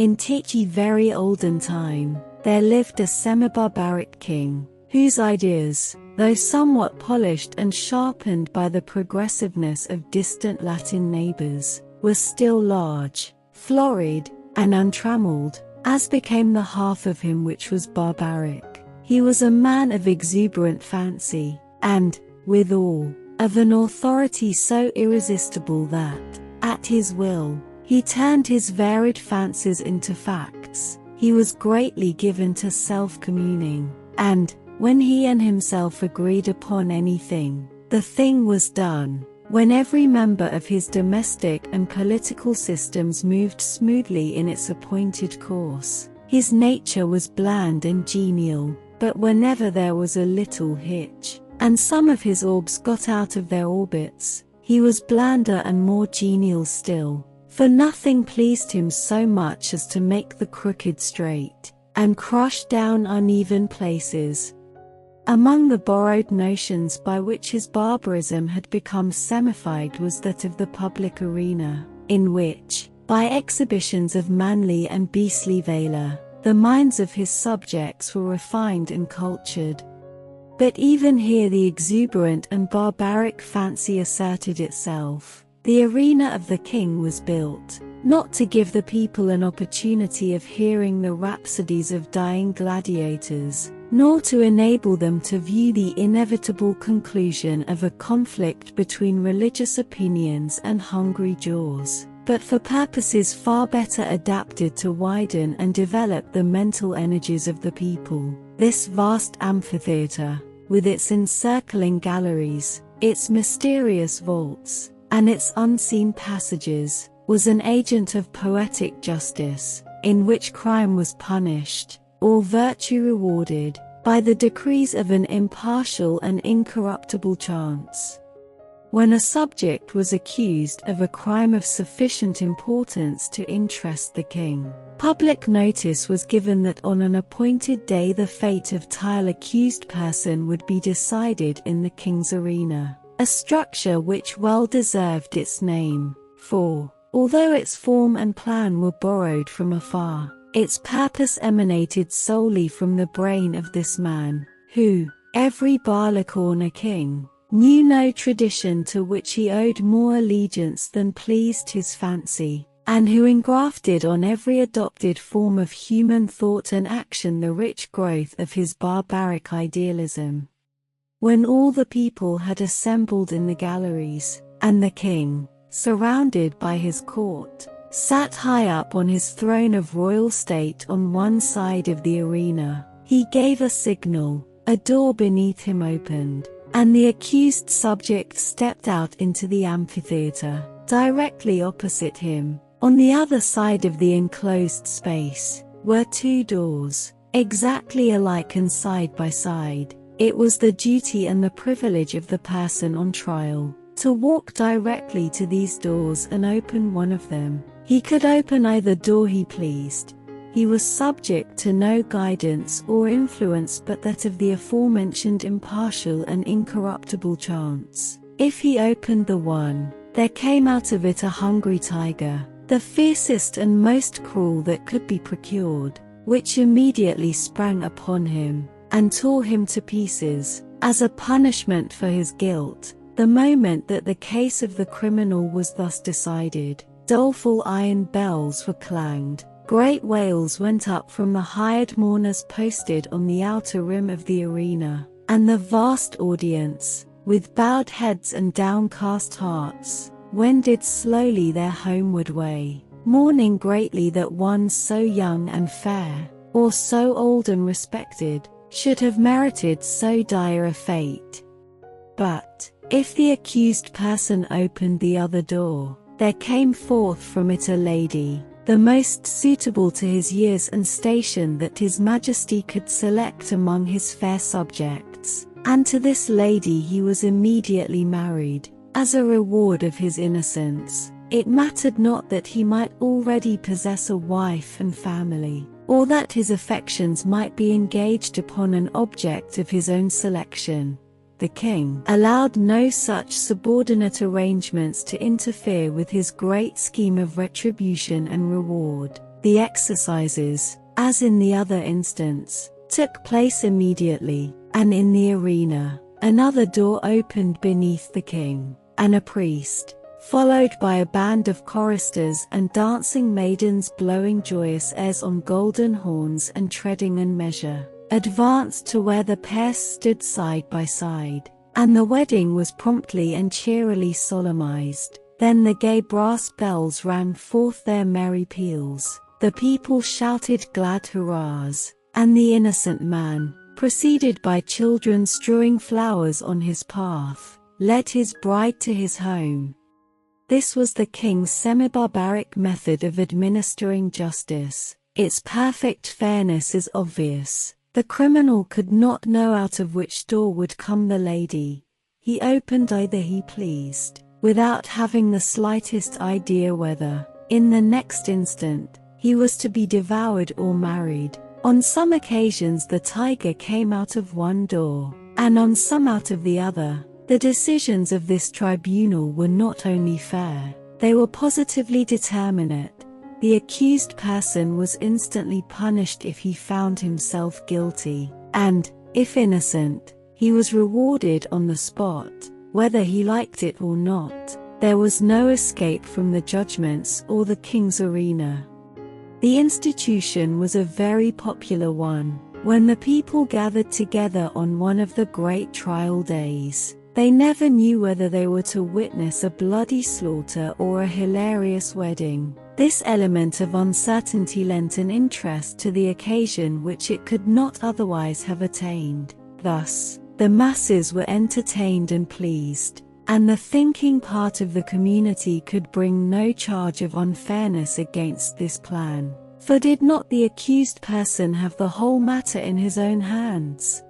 In Tichy very olden time, there lived a semi-barbaric king, whose ideas, though somewhat polished and sharpened by the progressiveness of distant Latin neighbors, were still large, florid, and untrammeled, as became the half of him which was barbaric. He was a man of exuberant fancy, and, withal, of an authority so irresistible that, at his will, he turned his varied fancies into facts. He was greatly given to self-communing, and, when he and himself agreed upon anything, the thing was done. When every member of his domestic and political systems moved smoothly in its appointed course, his nature was bland and genial. But whenever there was a little hitch, and some of his orbs got out of their orbits, he was blander and more genial still. For nothing pleased him so much as to make the crooked straight, and crush down uneven places. Among the borrowed notions by which his barbarism had become semified was that of the public arena, in which, by exhibitions of manly and beastly valor, the minds of his subjects were refined and cultured. But even here the exuberant and barbaric fancy asserted itself. The arena of the king was built, not to give the people an opportunity of hearing the rhapsodies of dying gladiators, nor to enable them to view the inevitable conclusion of a conflict between religious opinions and hungry jaws, but for purposes far better adapted to widen and develop the mental energies of the people. This vast amphitheater, with its encircling galleries, its mysterious vaults, and its unseen passages, was an agent of poetic justice, in which crime was punished, or virtue rewarded, by the decrees of an impartial and incorruptible chance. When a subject was accused of a crime of sufficient importance to interest the king, public notice was given that on an appointed day the fate of the accused person would be decided in the king's arena, a structure which well deserved its name, for, although its form and plan were borrowed from afar, its purpose emanated solely from the brain of this man, who, every barleycorn a king, knew no tradition to which he owed more allegiance than pleased his fancy, and who engrafted on every adopted form of human thought and action the rich growth of his barbaric idealism. When all the people had assembled in the galleries, and the king, surrounded by his court, sat high up on his throne of royal state on one side of the arena, he gave a signal, a door beneath him opened, and the accused subject stepped out into the amphitheater. Directly opposite him, on the other side of the enclosed space, were two doors, exactly alike and side by side. It was the duty and the privilege of the person on trial to walk directly to these doors and open one of them. He could open either door he pleased. He was subject to no guidance or influence but that of the aforementioned impartial and incorruptible chance. If he opened the one, there came out of it a hungry tiger, the fiercest and most cruel that could be procured, which immediately sprang upon him, and tore him to pieces, as a punishment for his guilt. The moment that the case of the criminal was thus decided, doleful iron bells were clanged, great wails went up from the hired mourners posted on the outer rim of the arena, and the vast audience, with bowed heads and downcast hearts, wended slowly their homeward way, mourning greatly that one so young and fair, or so old and respected, should have merited so dire a fate. But, if the accused person opened the other door, there came forth from it a lady, the most suitable to his years and station that his majesty could select among his fair subjects, and to this lady he was immediately married, as a reward of his innocence. It mattered not that he might already possess a wife and family, or that his affections might be engaged upon an object of his own selection. The king allowed no such subordinate arrangements to interfere with his great scheme of retribution and reward. The exercises, as in the other instance, took place immediately, and in the arena, another door opened beneath the king, and a priest, followed by a band of choristers and dancing maidens blowing joyous airs on golden horns and treading in measure, advanced to where the pair stood side by side, and the wedding was promptly and cheerily solemnized. Then the gay brass bells rang forth their merry peals, the people shouted glad hurrahs, and the innocent man, preceded by children strewing flowers on his path, led his bride to his home. This was the king's semi-barbaric method of administering justice. Its perfect fairness is obvious. The criminal could not know out of which door would come the lady. He opened either he pleased, without having the slightest idea whether, in the next instant, he was to be devoured or married. On some occasions the tiger came out of one door, and on some out of the other. The decisions of this tribunal were not only fair, they were positively determinate. The accused person was instantly punished if he found himself guilty, and, if innocent, he was rewarded on the spot, whether he liked it or not. There was no escape from the judgments or the king's arena. The institution was a very popular one. When the people gathered together on one of the great trial days, they never knew whether they were to witness a bloody slaughter or a hilarious wedding. This element of uncertainty lent an interest to the occasion which it could not otherwise have attained. Thus, the masses were entertained and pleased, and the thinking part of the community could bring no charge of unfairness against this plan. For did not the accused person have the whole matter in his own hands?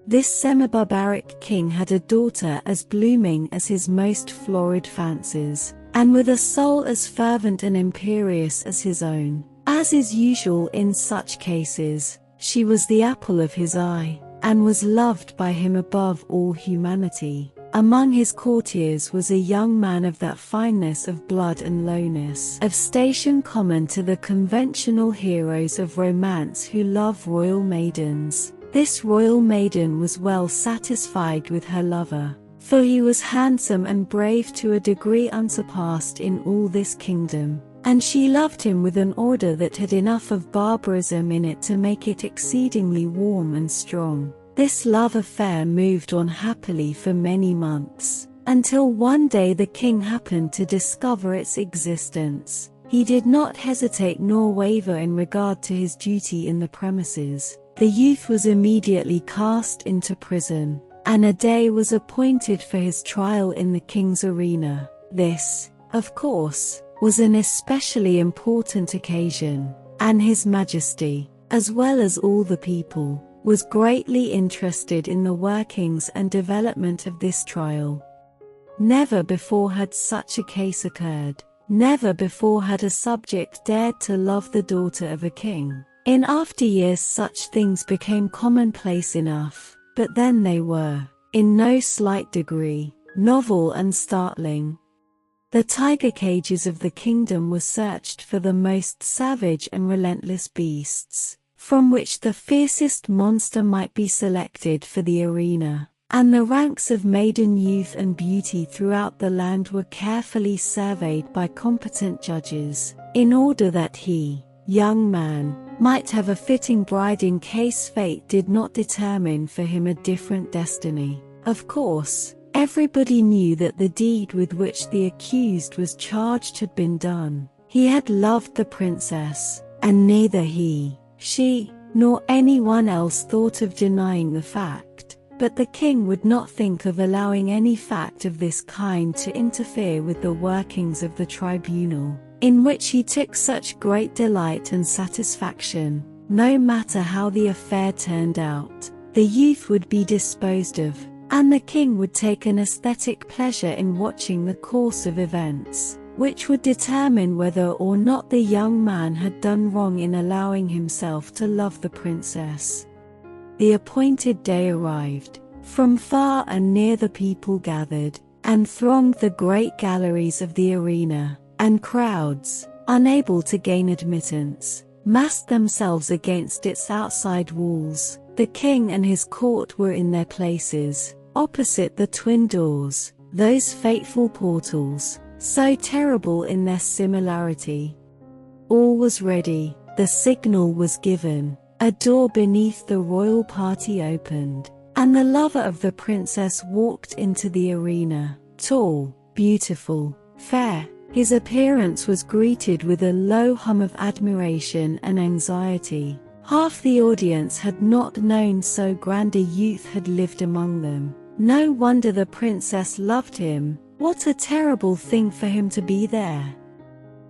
This semi-barbaric king had a daughter as blooming as his most florid fancies, and with a soul as fervent and imperious as his own. As is usual in such cases, she was the apple of his eye, and was loved by him above all humanity. Among his courtiers was a young man of that fineness of blood and lowness of station common to the conventional heroes of romance who love royal maidens. This royal maiden was well satisfied with her lover, for he was handsome and brave to a degree unsurpassed in all this kingdom, and she loved him with an ardor that had enough of barbarism in it to make it exceedingly warm and strong. This love affair moved on happily for many months, until one day the king happened to discover its existence. He did not hesitate nor waver in regard to his duty in the premises. The youth was immediately cast into prison, and a day was appointed for his trial in the king's arena. This, of course, was an especially important occasion, and His Majesty, as well as all the people, was greatly interested in the workings and development of this trial. Never before had such a case occurred. Never before had a subject dared to love the daughter of a king. In after years such things became commonplace enough, but then they were, in no slight degree, novel and startling. The tiger cages of the kingdom were searched for the most savage and relentless beasts, from which the fiercest monster might be selected for the arena, and the ranks of maiden youth and beauty throughout the land were carefully surveyed by competent judges, in order that he, young man, might have a fitting bride in case fate did not determine for him a different destiny. Of course, everybody knew that the deed with which the accused was charged had been done. He had loved the princess, and neither he, she, nor anyone else thought of denying the fact. But the king would not think of allowing any fact of this kind to interfere with the workings of the tribunal, in which he took such great delight and satisfaction. No matter how the affair turned out, the youth would be disposed of, and the king would take an aesthetic pleasure in watching the course of events, which would determine whether or not the young man had done wrong in allowing himself to love the princess. The appointed day arrived. From far and near the people gathered, and thronged the great galleries of the arena, and crowds, unable to gain admittance, massed themselves against its outside walls. The king and his court were in their places, opposite the twin doors, those fateful portals, so terrible in their similarity. All was ready, the signal was given, a door beneath the royal party opened, and the lover of the princess walked into the arena, tall, beautiful, fair. His appearance was greeted with a low hum of admiration and anxiety. Half the audience had not known so grand a youth had lived among them. No wonder the princess loved him. What a terrible thing for him to be there.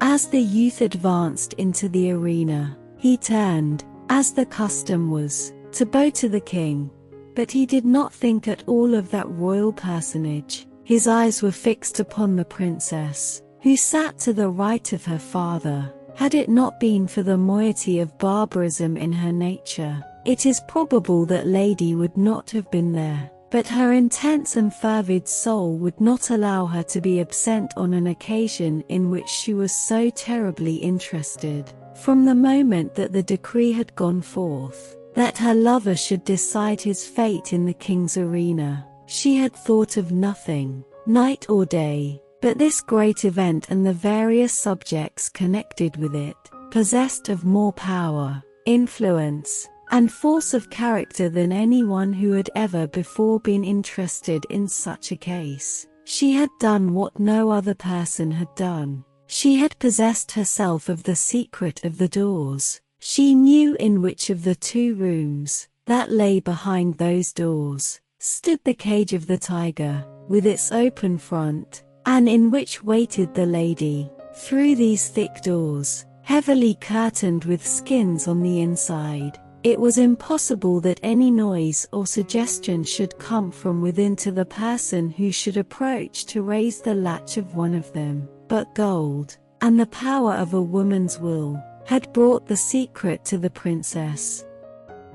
As the youth advanced into the arena, he turned, as the custom was, to bow to the king. But he did not think at all of that royal personage. His eyes were fixed upon the princess, who sat to the right of her father. Had it not been for the moiety of barbarism in her nature, it is probable that Lady would not have been there. But her intense and fervid soul would not allow her to be absent on an occasion in which she was so terribly interested. From the moment that the decree had gone forth, that her lover should decide his fate in the king's arena, she had thought of nothing, night or day, but this great event and the various subjects connected with it, possessed of more power, influence, and force of character than anyone who had ever before been interested in such a case. She had done what no other person had done. She had possessed herself of the secret of the doors. She knew in which of the two rooms, that lay behind those doors, stood the cage of the tiger, with its open front, and in which waited the lady. Through these thick doors, heavily curtained with skins on the inside, it was impossible that any noise or suggestion should come from within to the person who should approach to raise the latch of one of them. But gold, and the power of a woman's will, had brought the secret to the princess.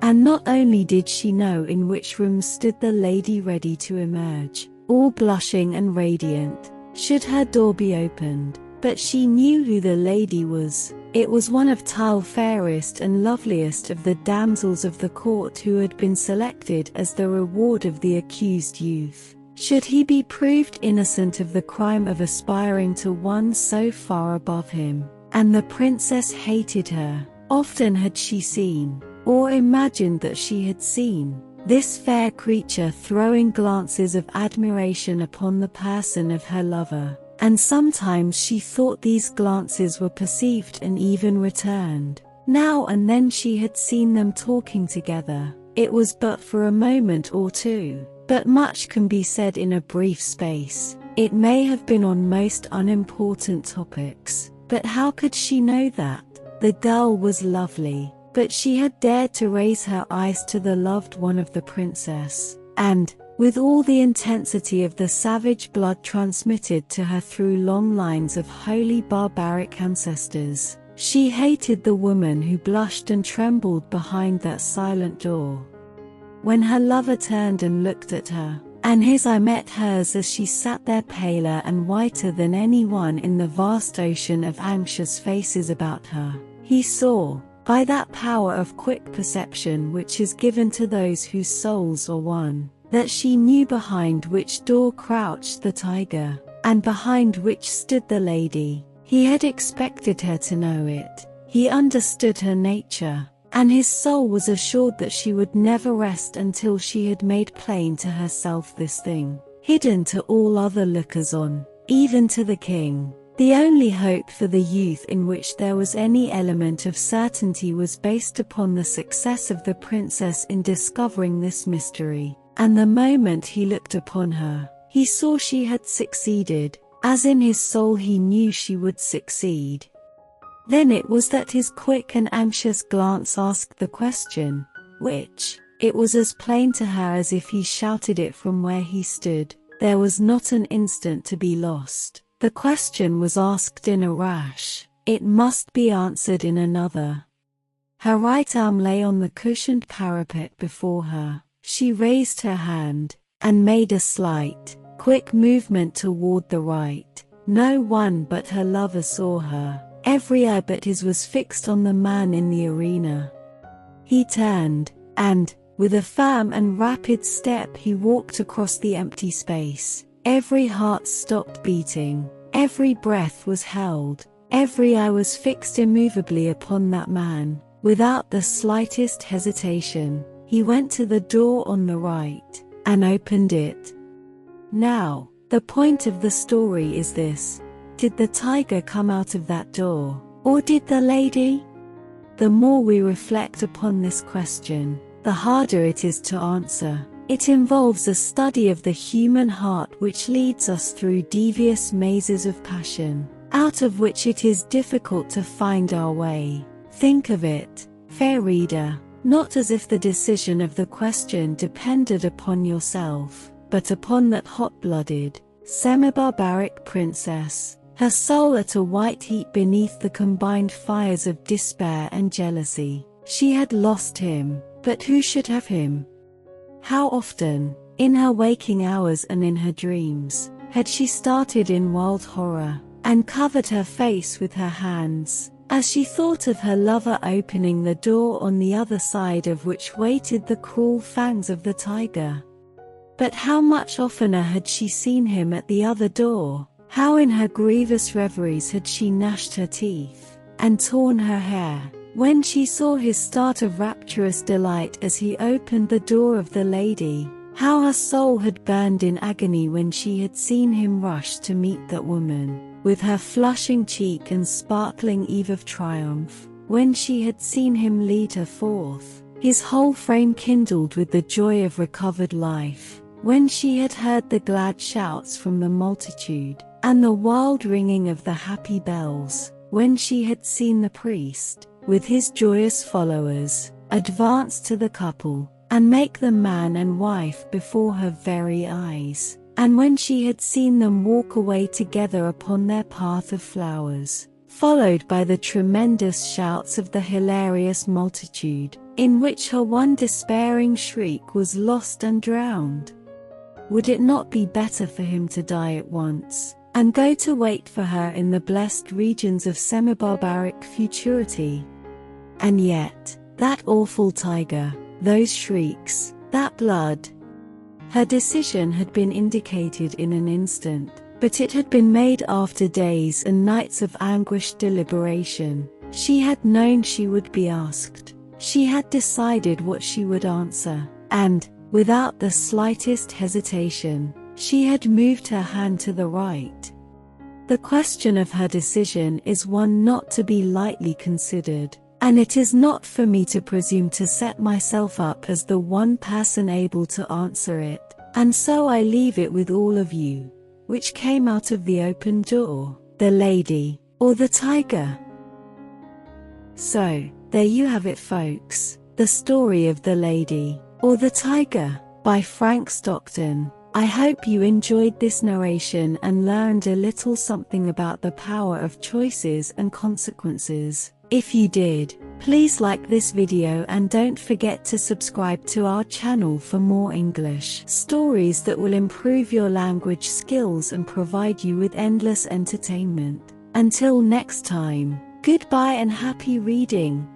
And not only did she know in which room stood the lady ready to emerge, all blushing and radiant, should her door be opened, but she knew who the lady was. It was one of the fairest and loveliest of the damsels of the court who had been selected as the reward of the accused youth, should he be proved innocent of the crime of aspiring to one so far above him. And the princess hated her. Often had she seen, or imagined that she had seen, this fair creature throwing glances of admiration upon the person of her lover, and sometimes she thought these glances were perceived and even returned. Now and then she had seen them talking together. It was but for a moment or two, but much can be said in a brief space. It may have been on most unimportant topics, but how could she know that? The girl was lovely, but she had dared to raise her eyes to the loved one of the princess, and, with all the intensity of the savage blood transmitted to her through long lines of holy barbaric ancestors, she hated the woman who blushed and trembled behind that silent door. When her lover turned and looked at her, and his eye met hers as she sat there paler and whiter than anyone in the vast ocean of anxious faces about her, he saw, by that power of quick perception which is given to those whose souls are one, that she knew behind which door crouched the tiger, and behind which stood the lady. He had expected her to know it. He understood her nature, and his soul was assured that she would never rest until she had made plain to herself this thing, hidden to all other lookers-on, even to the king. The only hope for the youth in which there was any element of certainty was based upon the success of the princess in discovering this mystery, and the moment he looked upon her, he saw she had succeeded, as in his soul he knew she would succeed. Then it was that his quick and anxious glance asked the question, which, it was as plain to her as if he shouted it from where he stood. There was not an instant to be lost. The question was asked in a rush. It must be answered in another. Her right arm lay on the cushioned parapet before her. She raised her hand, and made a slight, quick movement toward the right. No one but her lover saw her. Every eye but his was fixed on the man in the arena. He turned, and, with a firm and rapid step he walked across the empty space. Every heart stopped beating, every breath was held, every eye was fixed immovably upon that man. Without the slightest hesitation, he went to the door on the right, and opened it. Now, the point of the story is this. Did the tiger come out of that door, or did the lady? The more we reflect upon this question, the harder it is to answer. It involves a study of the human heart which leads us through devious mazes of passion, out of which it is difficult to find our way. Think of it, fair reader, not as if the decision of the question depended upon yourself, but upon that hot-blooded, semi-barbaric princess, her soul at a white heat beneath the combined fires of despair and jealousy. She had lost him, but who should have him? How often, in her waking hours and in her dreams, had she started in wild horror, and covered her face with her hands, as she thought of her lover opening the door on the other side of which waited the cruel fangs of the tiger. But how much oftener had she seen him at the other door? How in her grievous reveries had she gnashed her teeth, and torn her hair, when she saw his start of rapturous delight as he opened the door of the lady? How her soul had burned in agony when she had seen him rush to meet that woman, with her flushing cheek and sparkling eve of triumph, when she had seen him lead her forth, his whole frame kindled with the joy of recovered life, when she had heard the glad shouts from the multitude, and the wild ringing of the happy bells, when she had seen the priest, with his joyous followers, advance to the couple, and make them man and wife before her very eyes, and when she had seen them walk away together upon their path of flowers, followed by the tremendous shouts of the hilarious multitude, in which her one despairing shriek was lost and drowned. Would it not be better for him to die at once, and go to wait for her in the blessed regions of semi-barbaric futurity? And yet, that awful tiger, those shrieks, that blood. Her decision had been indicated in an instant, but it had been made after days and nights of anguished deliberation. She had known she would be asked. She had decided what she would answer, and, without the slightest hesitation, she had moved her hand to the right. The question of her decision is one not to be lightly considered, and it is not for me to presume to set myself up as the one person able to answer it, and so I leave it with all of you. Which came out of the open door, the lady, or the tiger? So, there you have it folks, the story of the lady, or the tiger, by Frank Stockton. I hope you enjoyed this narration and learned a little something about the power of choices and consequences. If you did, please like this video and don't forget to subscribe to our channel for more English stories that will improve your language skills and provide you with endless entertainment. Until next time, goodbye and happy reading.